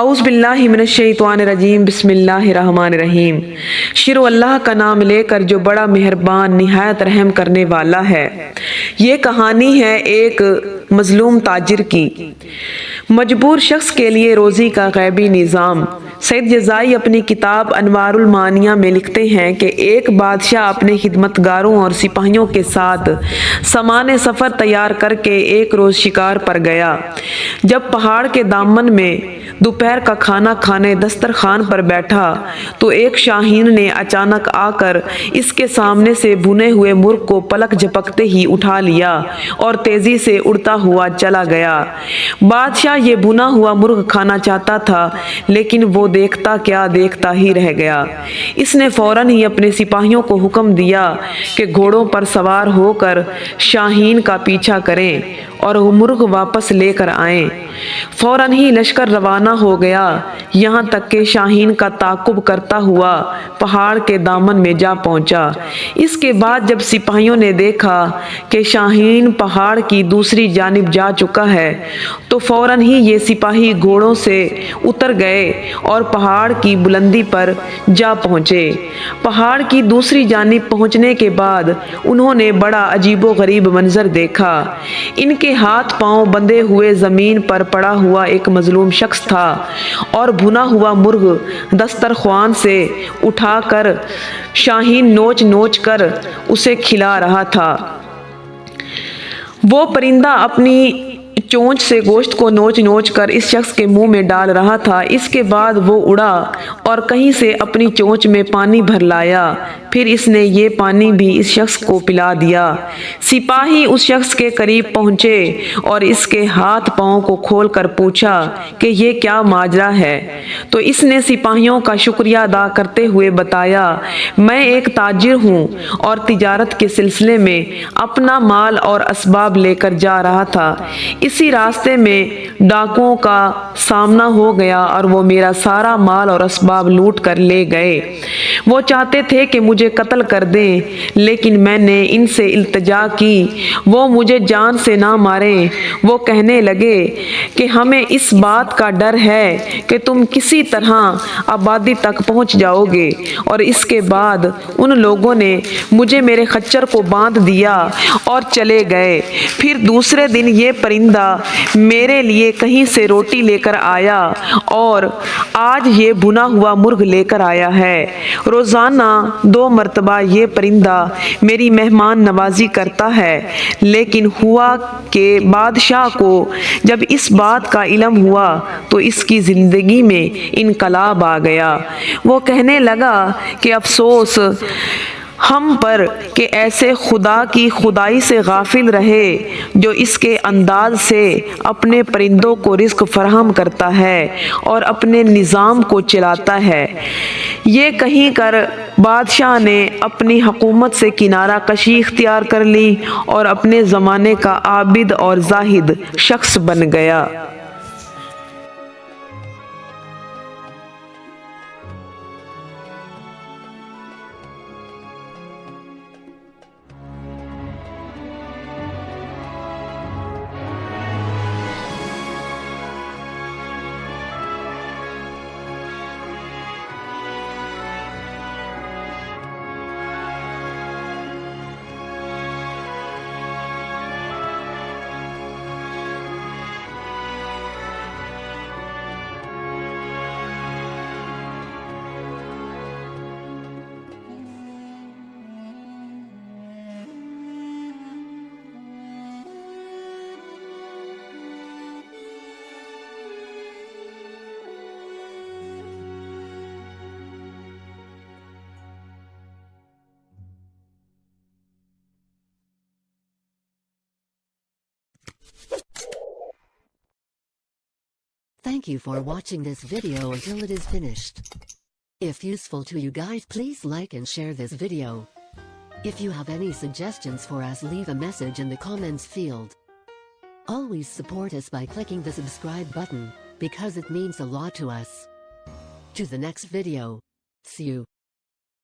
اعوذ باللہ من الشیطان الرجیم، بسم اللہ الرحمن الرحیم۔ شروع اللہ کا نام لے کر جو بڑا مہربان نہایت رحم کرنے والا ہے۔ یہ کہانی ہے ایک مظلوم تاجر کی۔ مجبور شخص کے لیے روزی کا غیبی نظام۔ سید جزائی اپنی کتاب انوار المعانیہ میں لکھتے ہیں کہ ایک بادشاہ اپنے خدمتگاروں اور سپاہیوں کے ساتھ سامان سفر تیار کر کے ایک روز شکار پر گیا۔ جب پہاڑ کے دامن میں دوپہر کا کھانا کھانے دسترخوان پر بیٹھا تو ایک شاہین نے اچانک آ کر اس کے سامنے سے بھنے ہوئے مرغ کو پلک جھپکتے ہی اٹھا لیا اور تیزی سے اڑتا ہوا چلا گیا۔ بادشاہ یہ بھنا ہوا مرغ کھانا چاہتا تھا، لیکن وہ دیکھتا کیا دیکھتا ہی رہ گیا۔ اس نے فوراً ہی اپنے سپاہیوں کو حکم دیا کہ گھوڑوں پر سوار ہو کر شاہین کا پیچھا کریں اور وہ مرغ واپس لے کر آئیں۔ فوراً ہی لشکر روانہ ہو گیا، یہاں تک کہ شاہین کا تعاقب کرتا ہوا پہاڑ کے دامن میں جا پہنچا۔ اس کے بعد جب سپاہیوں نے دیکھا کہ شاہین پہاڑ کی دوسری جانب جا چکا ہے تو فوراً ہی یہ سپاہی گھوڑوں سے اتر گئے اور پہاڑ کی بلندی پر جا پہنچے۔ پہاڑ کی دوسری جانب پہنچنے کے بعد انہوں نے بڑا عجیب و غریب منظر دیکھا۔ ان کے ہاتھ پاؤں بندھے ہوئے زمین پر پڑا ہوا ایک مظلوم شخص تھا اور بھنا ہوا مرغ دسترخوان سے اٹھا کر شاہین نوچ نوچ کر اسے کھلا رہا تھا۔ وہ پرندہ اپنی چونچ سے گوشت کو نوچ نوچ کر اس شخص کے منہ میں ڈال رہا تھا۔ اس کے بعد وہ اڑا اور کہیں سے اپنی چونچ میں پانی بھر لایا، پھر اس نے یہ پانی بھی اس شخص کو پلا دیا۔ سپاہی اس شخص کے قریب پہنچے اور اس کے ہاتھ پاؤں کو کھول کر پوچھا کہ یہ کیا ماجرا ہے، تو اس نے سپاہیوں کا شکریہ ادا کرتے ہوئے بتایا، میں ایک تاجر ہوں اور تجارت کے سلسلے میں اپنا مال اور اسباب لے کر جا رہا تھا۔ اسی راستے میں ڈاکوؤں کا سامنا ہو گیا اور وہ میرا سارا مال اور اسباب لوٹ کر لے گئے۔ وہ چاہتے تھے کہ مجھے قتل کر دیں، لیکن میں نے ان سے التجا کی وہ مجھے جان سے نہ ماریں۔ وہ کہنے لگے کہ ہمیں اس بات کا ڈر ہے کہ تم کسی طرح آبادی تک پہنچ جاؤ گے، اور اس کے بعد ان لوگوں نے مجھے میرے خچر کو باندھ دیا اور چلے گئے۔ پھر دوسرے دن یہ پرندہ میرے لیے کہیں سے روٹی لے کر آیا اور آج یہ بھنا ہوا مرغ لے کر آیا ہے۔ روزانہ 2 مرتبہ یہ پرندہ میری مہمان نوازی کرتا ہے، لیکن ہوا کہ بادشاہ کو جب اس بات کا علم ہوا تو اس کی زندگی میں انقلاب آ گیا۔ وہ کہنے لگا کہ افسوس ہم پر کہ ایسے خدا کی خدائی سے غافل رہے جو اس کے انداز سے اپنے پرندوں کو رزق فراہم کرتا ہے اور اپنے نظام کو چلاتا ہے۔ یہ کہیں کر بادشاہ نے اپنی حکومت سے کنارہ کشی اختیار کر لی اور اپنے زمانے کا عابد اور زاہد شخص بن گیا۔ Thank you for watching this video until it is finished. If useful to you guys, please like and share this video. If you have any suggestions for us, leave a message in the comments field. Always support us by clicking the subscribe button, because it means a lot to us. To the next video. See you.